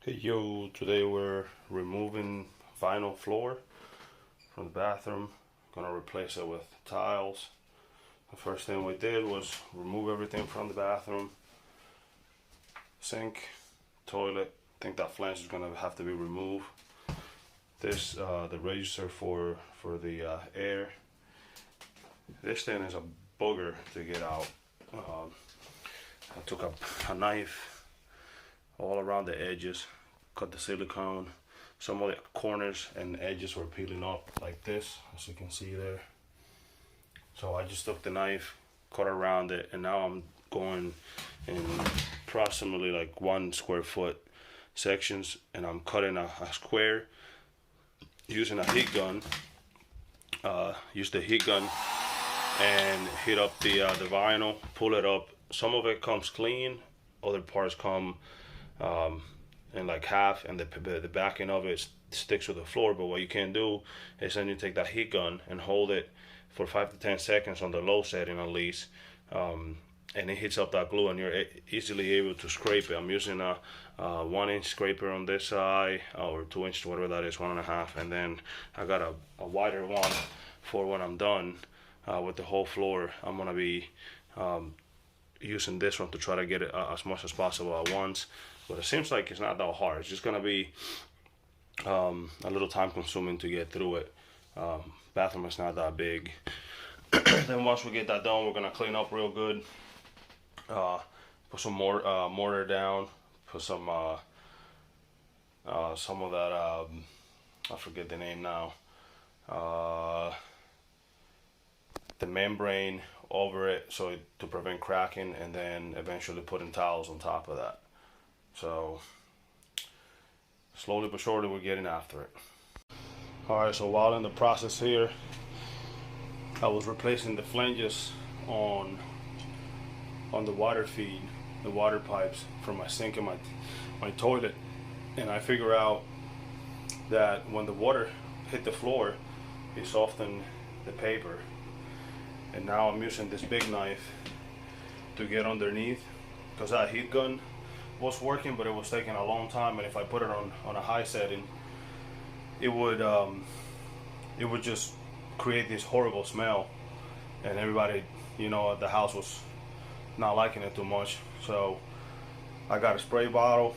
Hey yo, today we're removing vinyl floor from the bathroom. Gonna replace it with tiles. The first thing we did was remove everything from the bathroom. Sink, toilet. I think that flange is gonna have to be removed. This the register for the air. This thing is a booger to get out. I took a knife all around the edges, cut the silicone. Some of the corners and edges were peeling up like this, as you can see there. So I just took the knife, cut around it, and now I'm going in approximately like 1 square foot sections, and I'm cutting a square using a heat gun. Use the heat gun and heat up the vinyl, pull it up. Some of it comes clean, other parts come in like half, and the backing of it sticks to the floor. But what you can do is then you take that heat gun and hold it for 5 to 10 seconds on the low setting at least, and it hits up that glue, and you're easily able to scrape it. I'm using a 1-inch scraper on this side, or 2 inch, whatever that is, 1.5, and then I got a wider one for when I'm done with the whole floor. I'm gonna be using this one to try to get it as much as possible at once. But it seems like it's not that hard. It's just gonna be a little time consuming to get through it. Bathroom is not that big. Then once we get that done, we're gonna clean up real good. Put some more mortar down. Put some of that. I forget the name now. The membrane over it to prevent cracking, and then eventually putting tiles on top of that. So slowly but surely we're getting after it. Alright, so while in the process here, I was replacing the flanges on the water feed, the water pipes from my sink and my toilet, and I figure out that when the water hit the floor, it softened the paper. And now I'm using this big knife to get underneath, because that heat gun was working, but it was taking a long time, and if I put it on a high setting, it would just create this horrible smell, and everybody, at the house was not liking it too much. So I got a spray bottle.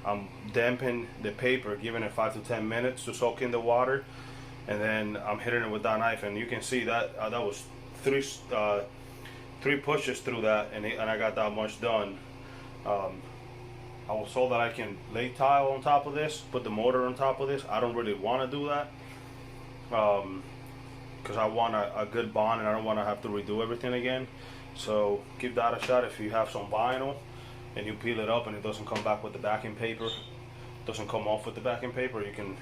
I'm damping the paper, giving it 5 to 10 minutes to soak in the water, and then I'm hitting it with that knife, and you can see that that was three pushes through that, and I got that much done. I was told that I can lay tile on top of this, put the mortar on top of this. I don't really want to do that, because I want a good bond, and I don't want to have to redo everything again. So give that a shot. If you have some vinyl and you peel it up and it doesn't come back with the backing paper, doesn't come off with the backing paper, you can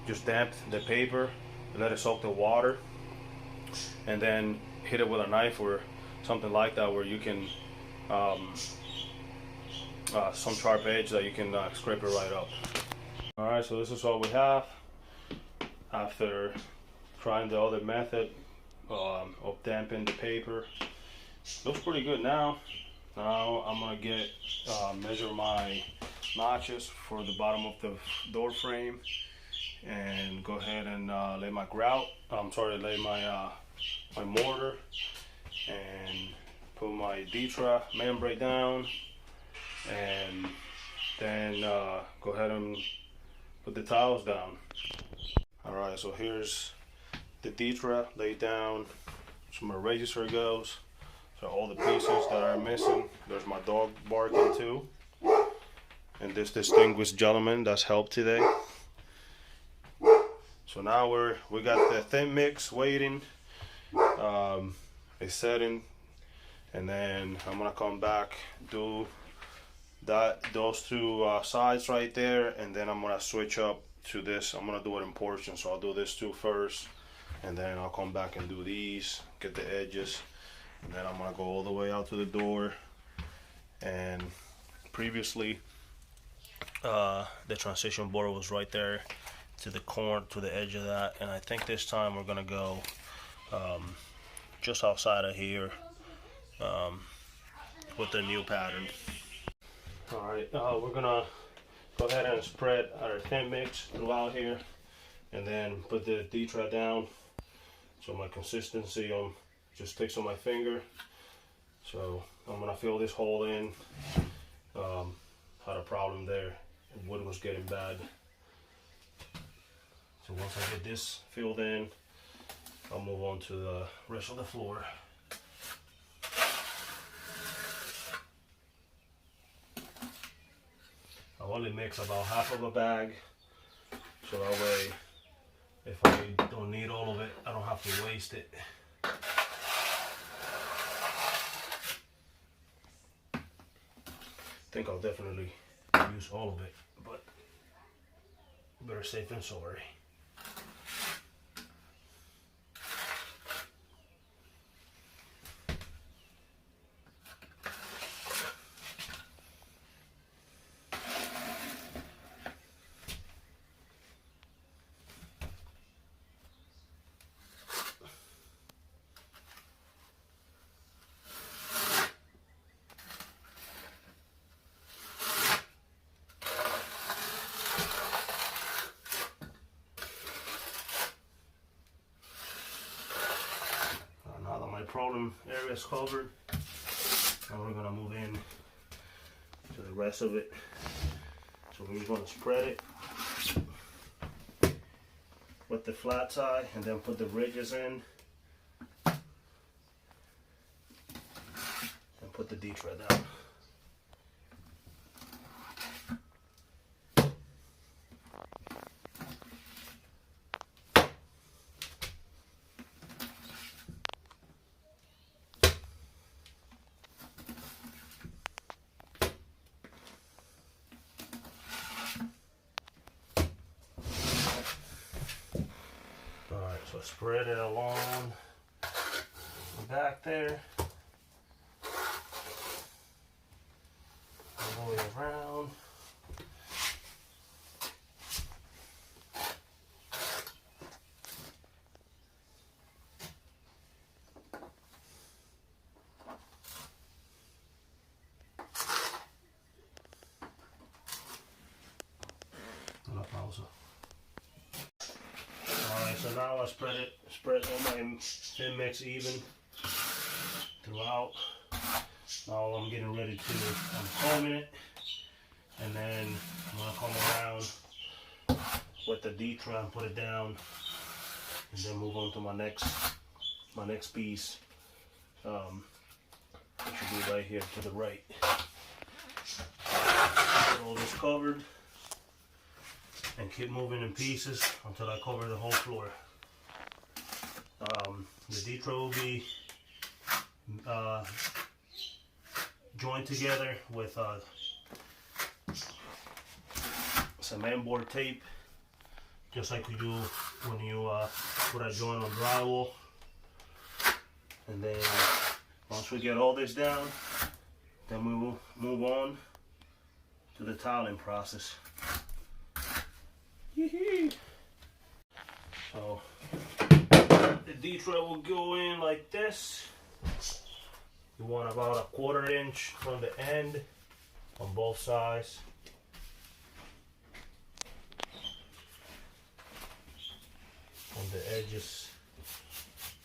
just damp the paper, let it soak the water, and then hit it with a knife or something like that, where you can some sharp edge that you can scrape it right up. Alright, so this is what we have after trying the other method of damping the paper. Looks pretty good now. Now I'm gonna measure my notches for the bottom of the door frame, and go ahead and lay my lay my mortar, and put my Ditra membrane down, and then go ahead and put the tiles down. Alright, so here's the Ditra laid down. So my register goes. So all the pieces that are missing. There's my dog barking too. And this distinguished gentleman that's helped today. So now we got the thin mix waiting. It's setting, and then I'm gonna come back, do those two sides right there, and then I'm gonna switch up to this. I'm gonna do it in portions, so I'll do this two first, and then I'll come back and do these, get the edges, and then I'm gonna go all the way out to the door. And previously the transition board was right there to the corner, to the edge of that, and I think this time we're gonna go just outside of here with the new pattern. Alright, we're gonna go ahead and spread our thin mix throughout here, and then put the Ditra down so my consistency just sticks on my finger. So I'm gonna fill this hole in. Had a problem there, wood was getting bad. So once I get this filled in, I'll move on to the rest of the floor. I'll only mix about half of a bag, so that way if I don't need all of it, I don't have to waste it. I think I'll definitely use all of it, but better safe than sorry. Problem area is covered. Now we're gonna move in to the rest of it. So we're just gonna spread it with the flat side and then put the ridges in and put the Ditra down. So spread it along the back there, all the way around. Una pausa. So now I spread all my thin mix even throughout. Now I'm getting ready to, I'm combing it, and then I'm gonna come around with the Ditra and put it down, and then move on to my next piece. It should be right here to the right. All this covered. And keep moving in pieces until I cover the whole floor. The Ditra will be joined together with cement board tape, just like we do when you put a joint on drywall. And then once we get all this down, then we will move on to the tiling process. So the Ditra will go in like this. You want about 1/4 inch from the end on both sides. On the edges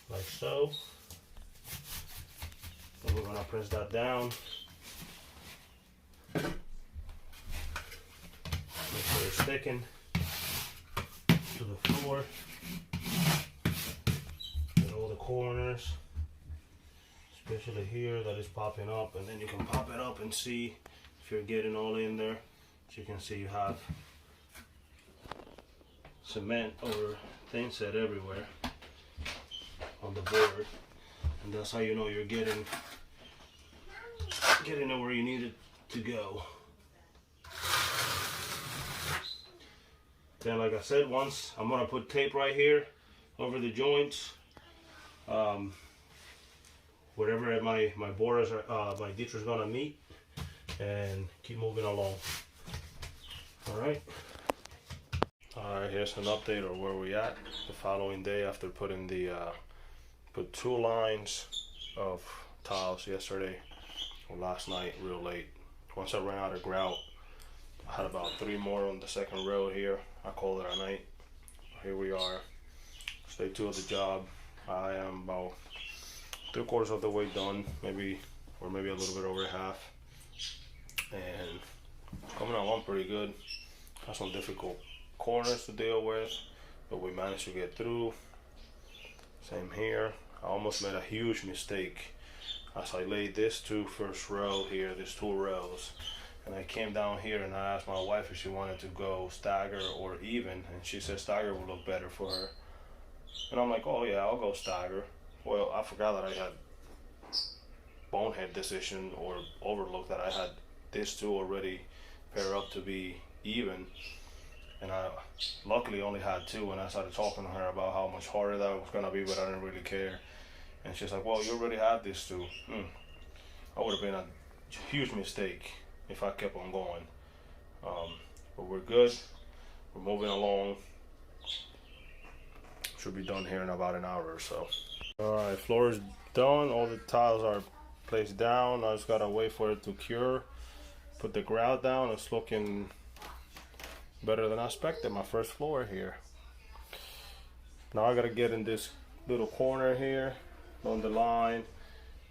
like so. And we're gonna press that down. Make sure it's thickened to the floor, and all the corners, especially here that is popping up, and then you can pop it up and see if you're getting all in there. As you can see, you have cement or thin set everywhere on the board, and that's how you know you're getting it where you need it to go. Then, like I said, once I'm gonna put tape right here over the joints, wherever my borders are, my Ditra is gonna meet, and keep moving along. All right. All right. Here's an update of where we at. The following day, after putting put 2 lines of tiles yesterday or last night, real late. Once I ran out of grout, I had about 3 more on the second row here. I called it a night. Here we are, day 2 of the job. I am about 3/4 of the way done, maybe a little bit over half, and coming along pretty good. Got some difficult corners to deal with, but we managed to get through. Same here. I almost made a huge mistake as I laid this first row here, these 2 rows, and I came down here and I asked my wife if she wanted to go stagger or even, and she said stagger would look better for her. And I'm like, oh yeah, I'll go stagger. Well, I forgot that I had bonehead decision or overlooked that I had this 2 already pair up to be even, and I luckily only had 2, and I started talking to her about how much harder that was gonna be, but I didn't really care. And she's like, well, you already have this 2. I would have been a huge mistake if I kept on going. But we're good. We're moving along. Should be done here in about an hour or so. All right, floor is done. All the tiles are placed down. I just gotta wait for it to cure. Put the grout down. It's looking better than I expected. My first floor here. Now I gotta get in this little corner here on the line.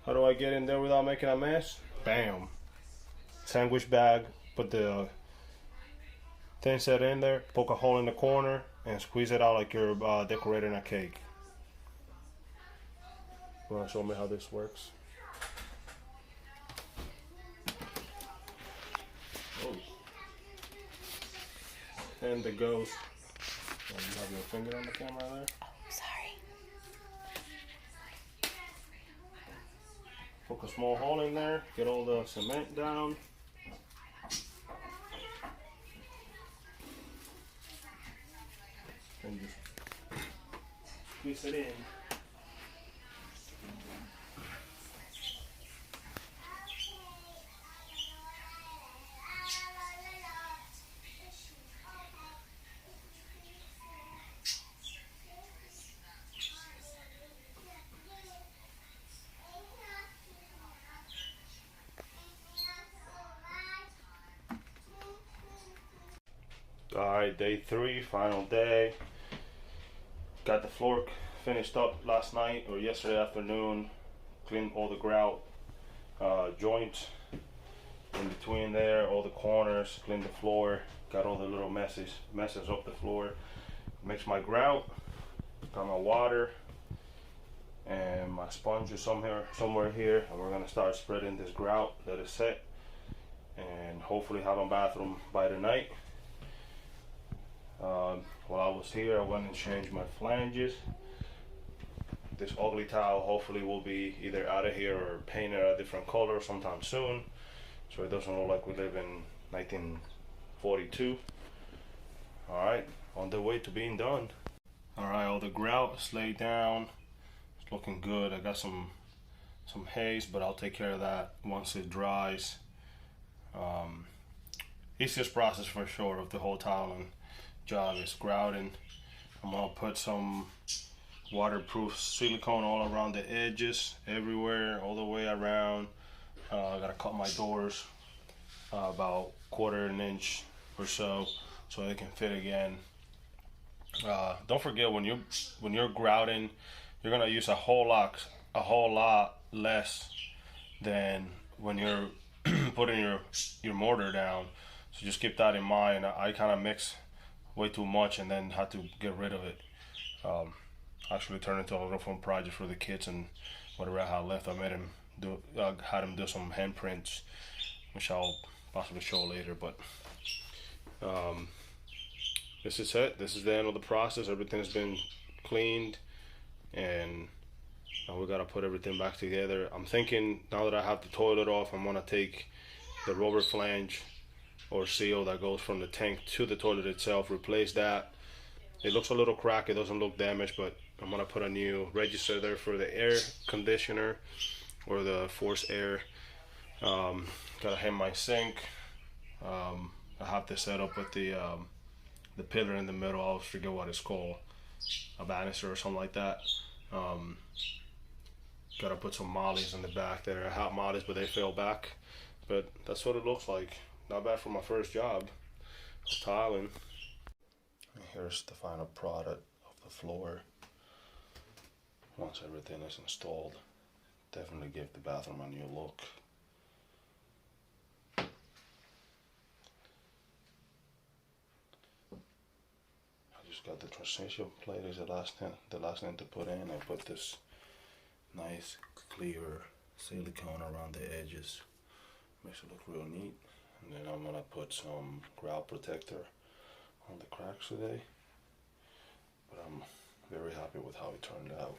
How do I get in there without making a mess? Bam. Sandwich bag. Put the thin set in there. Poke a hole in the corner and squeeze it out like you're decorating a cake. You wanna show me how this works? Oh. And the ghost. Oh, you have your finger on the camera there? Oh, sorry. Poke a small hole in there. Get all the cement down. And just squeeze it in. Alright, day 3, final day. Got the floor finished up last night or yesterday afternoon. Cleaned all the grout joints in between there, all the corners, cleaned the floor, got all the little messes up the floor. Mixed my grout, got my water, and my sponge is somewhere here, and we're gonna start spreading this grout, let it set, and hopefully have a bathroom by tonight. While I was here, I went and changed my flanges. This ugly tile hopefully will be either out of here or painted a different color sometime soon, so it doesn't look like we live in 1942. Alright, on the way to being done. Alright, all the grout is laid down. It's looking good. I got some haze, but I'll take care of that once it dries. Easiest process for sure of the whole tiling job is grouting. I'm gonna put some waterproof silicone all around the edges, everywhere, all the way around. I gotta cut my doors about 1/4 inch or so they can fit again. Don't forget, when you're grouting, you're gonna use a whole lot less than when you're putting your mortar down. So just keep that in mind. I kind of mix way too much and then had to get rid of it. Actually turned into a little fun project for the kids, and whatever I had left, I had him do some handprints, which I'll possibly show later. But this is it. This is the end of the process. Everything's been cleaned, and now we gotta put everything back together. I'm thinking, now that I have the toilet off, I'm gonna take the rubber flange or seal that goes from the tank to the toilet itself, replace that. It looks a little cracked, it doesn't look damaged, but I'm gonna put a new register there for the air conditioner or the forced air. Gotta hang my sink. I have this set up with the pillar in the middle. I always forget what it's called, a banister or something like that. Gotta put some mollies in the back there. I have mollies, but they fell back. But that's what it looks like. Not bad for my first job. tiling. And here's the final product of the floor. Once everything is installed, definitely give the bathroom a new look. I just got the transition plate is the last thing to put in. I put this nice clear silicone around the edges, makes it look real neat. And then I'm gonna put some grout protector on the cracks today, but I'm very happy with how it turned out.